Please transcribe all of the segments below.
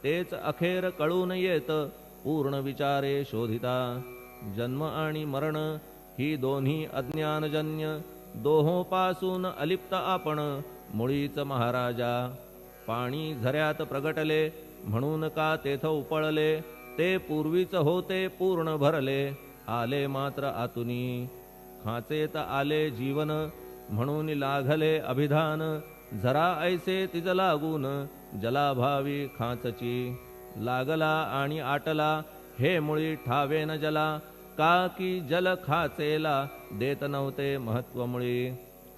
तेच अखेर कळून येत पूर्ण विचारे शोधिता. जन्म आणि मरण ही दोन्ही अज्ञानजन्य, दोहोपासून अलिप्त आपण मुळीच महाराजा. पाणी झऱ्यात प्रगटले म्हणून का तेथ उपळले, ते पूर्वीच होते पूर्ण भरले, आले मात्र आतुनी. खाचेत आले जीवन म्हणून लागले अभिधान, झरा ऐसे तिज लागून जलाभावी खाचची. लागला आणि आटला हे मुळी ठावे न जला, का की जल खाचेला देत नव्हते महत्व मुळी.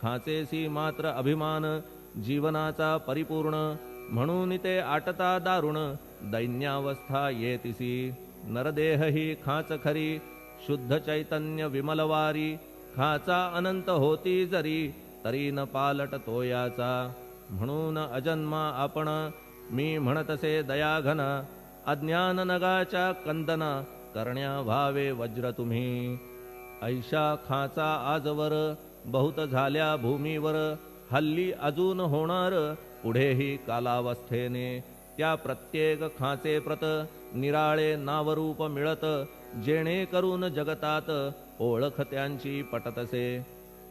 खाचेसी मात्र अभिमान जीवनाचा परिपूर्ण, म्हणून ते आटता दारुण दैन्यावस्था येतिसी. नरदेह ही खाच खरी शुद्ध चैतन्य विमलवारी, खाचा अनंत होती जरी तरी न पालट तोयाचा. म्हणून अजन्मा आपण मी म्हणतसे दयाघन, अज्ञान नगाच्या कंदना करण्या व्हावे वज्र तुम्ही. ऐशा खाचा आजवर बहुत झाल्या भूमीवर, हल्ली अजून होणार पुढेही कालावस्थेने. त्या प्रत्येक खाचे प्रत निराळे नावरूप मिळत, जेणे करून जगतात ओळख त्यांची पटतसे.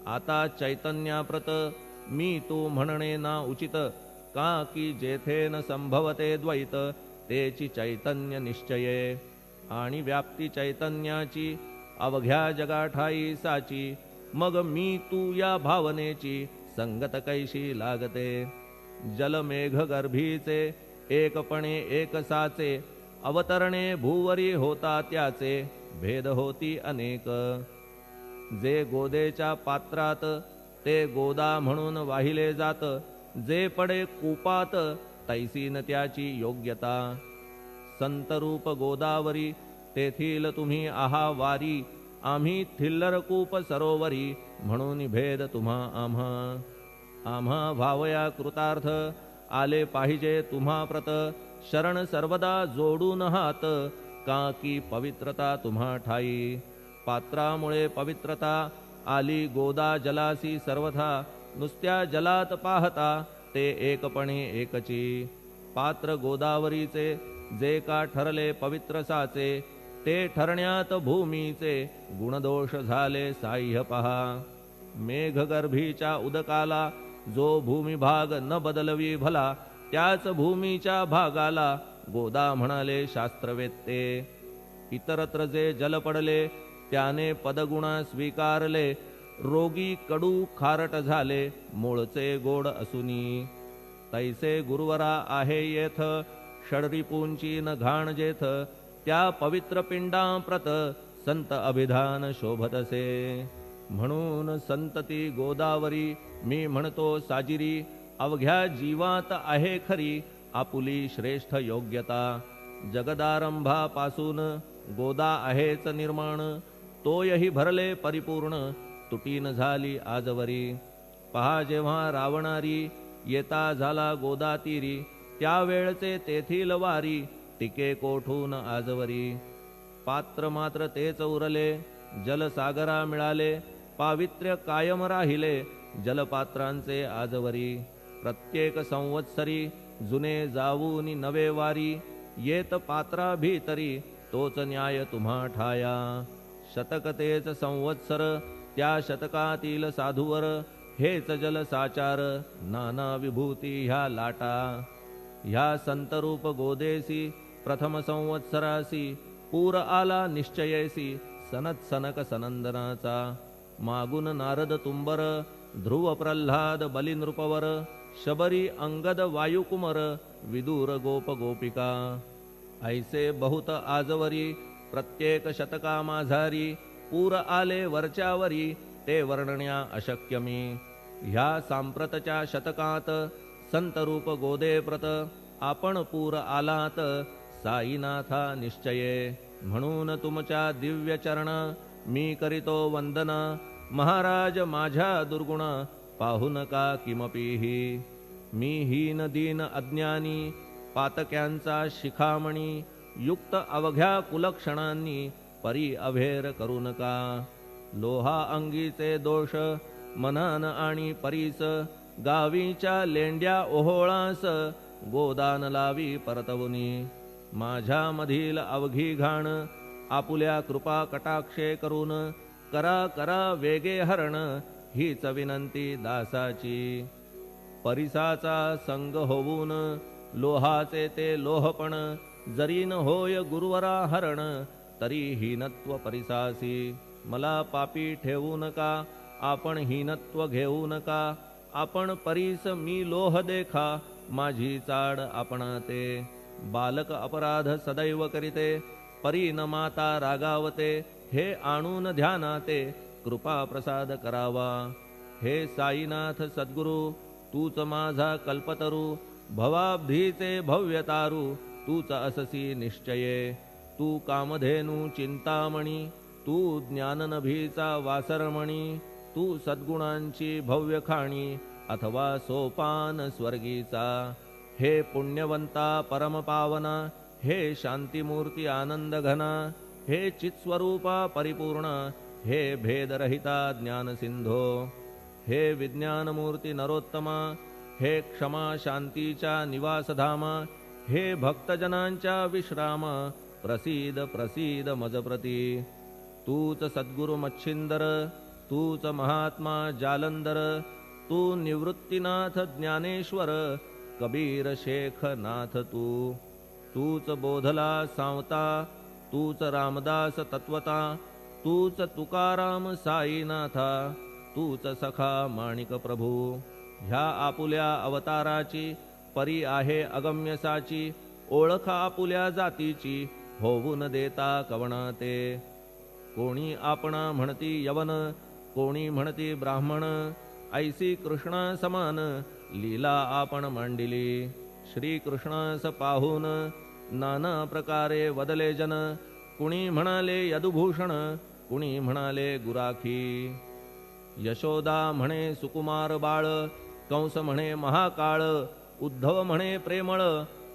आता चैतन्याप्रत मी तू म्हणणे ना उचित, का की जेथे न संभवते द्वैत तेची चैतन्य निश्चये. आणि व्याप्ती चैतन्याची अवघ्या जगाठाई साची, मग मी तू या भावनेची संगत कैशी लागते. जलमेघ गर्भीचे एकपणे एक साचे, अवतरणे भूवरी होता त्याचे भेद होती अनेक. जे गोदेच्या पात्रात ते गोदा म्हणून वाहिले जात, जे पडे कूपात तैसीन त्याची योग्यता. संतरूप गोदावरी तेथील तुम्ही आहा वारी, आम्ही थिल्लर कूप सरोवरी म्हणून भेद तुम्हा आम्हा. आम्हा भावया कृतार्थ आले पाहिजे तुम्हा प्रत, शरण सर्वदा जोडून हात का की पवित्रता तुम्हा ठाई. पात्रामुळे पवित्रता आली गोदा जलासी सर्वथा, नुसत्या जलात पाहता ते एकपणे एकची. पात्र गोदावरीचे जे का ठरले पवित्र साचे, ते ठरण्यात भूमीचे गुणदोष झाले साह्य पहा. मेघगर्भीच्या उदकाला जो भूमिभाग न बदलवी भला, त्याच भूमीच्या भागाला गोदा म्हणाले शास्त्रवेत्ते. इतरत्र जे जल पडले त्याने पदगुणा स्वीकारले, रोगी कडू खारट झाले मूळचे गोड असुनी. तैसे गुरुवरा आहे येथ षडरिपूंची न घाण जेथ, त्या पवित्र पिंडाप्रत संत अभिधान शोभतसे. म्हणून संतती गोदावरी मी म्हणतो साजिरी, अवघ्या जीवात आहे खरी आपुली श्रेष्ठ योग्यता. जगदारंभापासून गोदा आहेच निर्माण, तोयही भरले परिपूर्ण तुटीन झाली आजवरी. पहा जेव्हा रावणारी येता झाला गोदातीरी, त्यावेळचे तेथील वारी टिके कोठून आजवरी. पात्र मात्र तेच उरले जलसागरा मिळाले, पावित्र्य कायम राहिले जलपात्रांचे आजवरी. प्रत्येक संवत्सरी जुने जाऊनी नवे वारी, येत पात्रा भीतरी तोच न्याय तुम्हा ठाया. शतक तेच संवत्सर त्या शतकातील साधूवर, हेच जल साचार नाना विभूती ह्या लाटा. ह्या संतरूप गोदेसी प्रथम संवत्सरासी, पूर आला निश्चयेसी सनत सनक सनंदनाचा. मागून नारद तुंबर ध्रुव प्रल्हाद बलिनृपवर, शबरी अंगद वायुकुमर विदूर गोप गोपिका. ऐसे बहुत आजवरी प्रत्येक शतका माझारी, पूर आले वरच्यावरी ते वर्णण्या अशक्य मी. ह्या सांप्रतच्या शतकात संतरूप गोदे प्रत, आपण पूर आलात साईनाथा निश्चये. म्हणून तुमच्या दिव्य चरण मी करीतो वंदन, महाराज माझ्या दुर्गुण पाहू नका किमपीही. मी हीन दीन अज्ञानी पातक्यांचा शिखामणी, युक्त अवघ्या कुलक्षणांनी परी अभेर करू नका. लोहा अंगीचे दोष मनान आणि परीस, गावीच्या लेंड्या ओहोळास गोदान लावी परतवुनी. माझ्या मधील अवघी घाण आपुल्या कृपा कटाक्षे करून करा करा वेगे हरण हीच विनंती दासाची. परिसाचा संग होऊन लोहाचे ते लोहपण जरी न होय गुरुवरा हरण तरी हीनत्व परिसासी. मला पापी ठेवू नका आपण हीनत्व घेऊ नका. आपण परीस मी लोह देखा माझी चाड आपणाते. बालक अपराध सदैव करीते परी न माता रागावते. हे आणून ध्यानाते कृपा प्रसाद करावा. हे साईनाथ सद्गुरु तूच माझा कल्पतरू. भवाब्धीचे भव्यतारू तूच अससी निश्चये. तू कामधेनू चिंतामणी तू ज्ञाननभीचा वासरमणी. तू सद्गुणांची भव्य खाणी अथवा सोपान स्वर्गीचा. हे पुण्यवंता परमपावना हे शांतिमूर्ती आनंद घना. हे चित्स्वरूपा परिपूर्ण हे भेदरहिता ज्ञानसिंधो. हे विज्ञानमूर्ती नरोत्तमा हे क्षमा शांतीच्या निवासधामा. हे भक्तजनांच्या विश्राम प्रसीद प्रसीद मजप्रती. तूच सद्गुरु मच्छिंदर तूच महात्मा जालंदर. तू निवृत्तीनाथ ज्ञानेश्वर कबीर शेख नाथ तू. तूच बोधला सांवता तूच रामदास तत्वता. तूच तुकाराम साईनाथा तूच सखा माणिक प्रभू. ह्या आपुल्या अवताराची परी आहे अगम्यसाची. ओळख आपुल्या जातीची होऊन देता कवणाते. कोणी आपणा म्हणती यवन कोणी म्हणती ब्राह्मण. ऐसी कृष्णा समान लीला आपण मांडिली. श्रीकृष्णास पाहून नाना प्रकारे वदले जन. कुणी म्हणाले यदुभूषण कुणी म्हणाले गुराखी. यशोदा म्हणे सुकुमार बाळ. कंस म्हणे महाकाळ. उद्धव म्हणे प्रेमळ.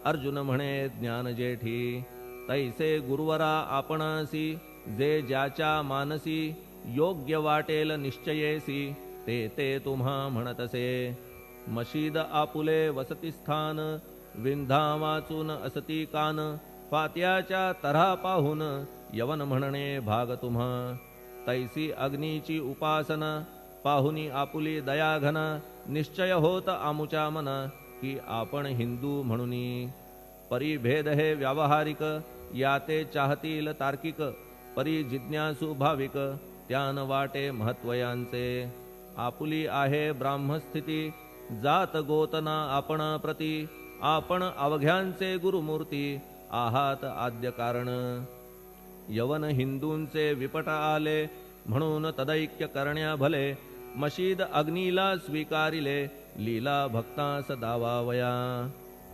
अर्जुन म्हणे ज्ञानजेठी. तैसे गुरुवरा आपणासी जे ज्याच्या मानसी. योग्य वाटेल निश्चयेसी ते ते तुम्हा म्हणतसे. मशीद आपुले वसतिस्थान विंधा वाचून असती कान. फात्याच्या तऱ्हा पाहून यवन म्हणणे भाग तुम्हा. तैसी अग्नीची उपासना पाहुनी आपुली दयाघना. निश्चय होत आमुच्या मना की आपण हिंदू म्हणूनी. परिभेद हे व्यावहारिक याते चाहतील तार्किक. परी जिज्ञासू भाविक त्यान वाटे महत्वयांचे. आपुली आहे ब्राह्मस्थिती जात गोतना आपणा प्रती. आपण अवघ्यांचे गुरुमूर्ती आहात आद्य कारण. यवन हिंदूंचे विपट आले म्हणून तदैक्य करण्या भले. मशीद अग्नीला स्वीकारिले लीला भक्तास दावावया.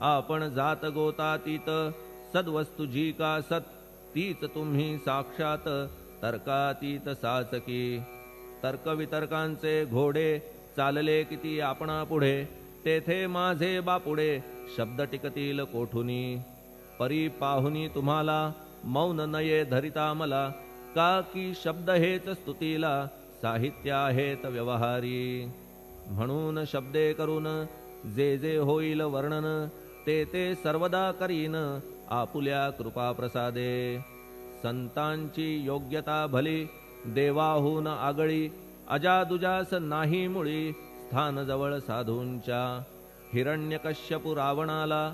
आपण जात गोतातीत सद्वस्तु जी का सत. तीच तुम्ही साक्षात तर्कातीत साचकी. तर्कवितर्कांचे घोडे चालले किती आपणा पुढे. तेथे माझे बापुडे शब्द टिकतील कोठुनी. परी पाहुनी तुम्हाला मौन नये धरिता मला. का की शब्द हेच स्तुतीला साहित्य आहेत व्यवहारी. म्हणून शब्दे करून जे जे होईल वर्णन ते ते सर्वदा करीन आपुल्या कृपा प्रसादे. संतांची योग्यता भली देवाहून आगळी. अजादुजास नाही मुळी स्थान जवळ साधूंच्या. हिरण्यकश्यपु रावणाला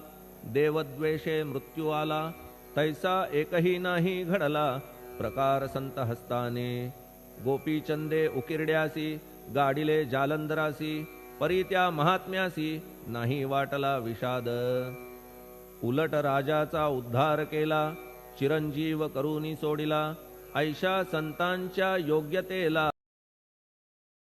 देवद्वेषे मृत्यू आला. तैसा एकही नाही घडला प्रकार संत हस्ताने. गोपीचंदे उकिरड्यासी गाडिले जालंधरासी. परी त्या महात्म्यासी नाही वाटला विषाद. उलट राजाचा उद्धार केला चिरंजीव करूनी सोडिला. ऐशा संतांच्या योग्यतेला